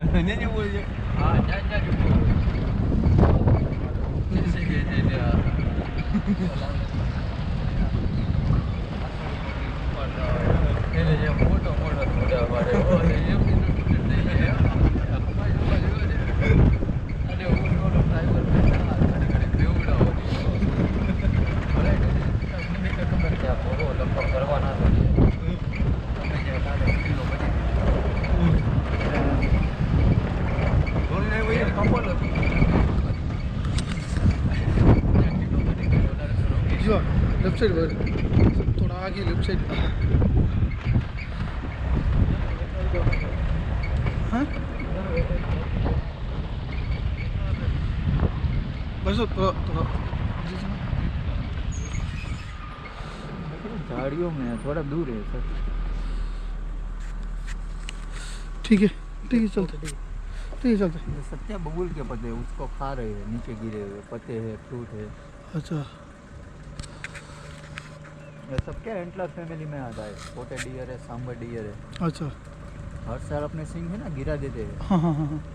नहीं बोलिए। हाँ जा जैसे ये फोटो हमारे ये अरे वो ड्राइवर घड़ी बेवड़ा हो क्या फोटो लगभग करवाना तो लेफ्ट साइड थोड़ा आगे लेफ्ट साइड हाँ बस थोड़ा झाड़ियों में है, थोड़ा दूर है सर। ठीक है चलते सत्या बबूल के पत्ते उसको खा रहे हैं, नीचे गिरे हुए पत्ते हैं, फ्रूट है। अच्छा ये सब क्या एंटलर फैमिली में आता है। पोटे डियर है, सांबर डियर है। अच्छा हर साल अपने सिंग है ना गिरा देते हैं। हाँ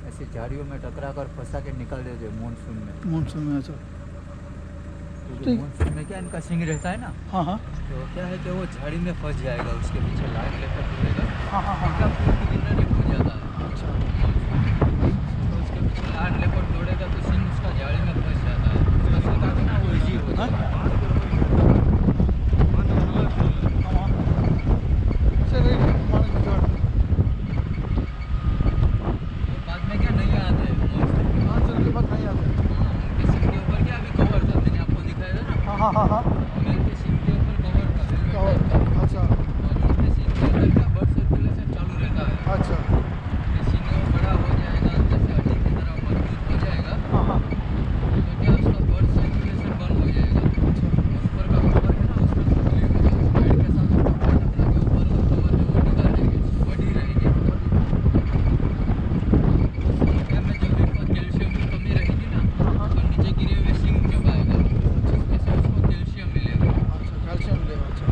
ऐसे झाड़ियों में टकरा कर फंसा के निकाल देते हैं मानसून में अच्छा क्योंकि मानसून में क्या इनका सिंग रहता है ना। हाँ तो क्या है कि वो झाड़ी में फंस जाएगा, उसके पीछे लाइन लेकर दौड़ेगा। हाँ इनका फूल की गिरना नहीं हो जाता है। अच्छा तो उसके पीछे लाइन लेकर दौड़ेगा तो सिंग उसका झाड़ी में फंस जाता है। उसका सीधा ना वो इजी हो जाता है। बाद में क्या नहीं आते मानसून के बाद नहीं आते उनके सिंग के ऊपर क्या अभी कवर था, मैंने आपको दिखाया था ना। हाँ मेल के सिंग के ऊपर कवर था, अच्छा और उनके सिंग के अंदर क्या ब्लड सर्कुलेशन चालू रहता है। अच्छा सिंग बड़ा हो जाएगा, जैसे हड्डी की तरह मजबूत हो जाएगा, हाँ तो क्या उसका ब्लड सर्कुलेशन बंद हो जाएगा। ऊपर का कवर है ना उसका सर्कुलेट हो जाएगा। पेड़ के साथ उसका टकरा के ऊपर का कवर है वो निकाल देंगे, बॉडी रहेगी। में जब इनको कैल्शियम की कमी रहेगी ना तो नीचे गिरे हुए सिंग चबाएगा, जिससे उसको कैल्शियम मिलेगा। अच्छा कैल्शियम मिलेगा अच्छा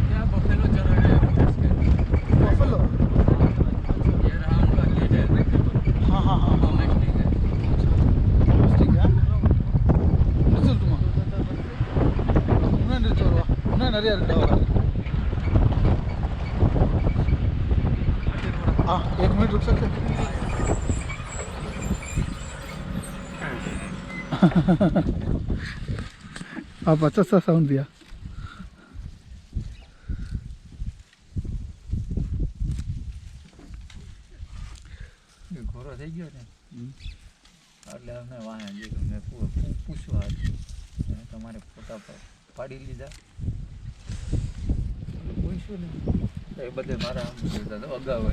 क्या बफेलो चला गया बफेलो ये रहा उनका गेट है। हाँ डोमेस्टिक है। ठीक है रिजल्ट நிறைய இருக்குடா हाँ 1 मिनट रुक सकते आप अच्छा सा साउंड दिया ઘોરો થઈ ગયો ને એટલે અમે વાહે ગયો મેં પૂછવા તમારે ફોટા પાડી લીધા પૂછ્યું ને એ બધે મારા અગાઉ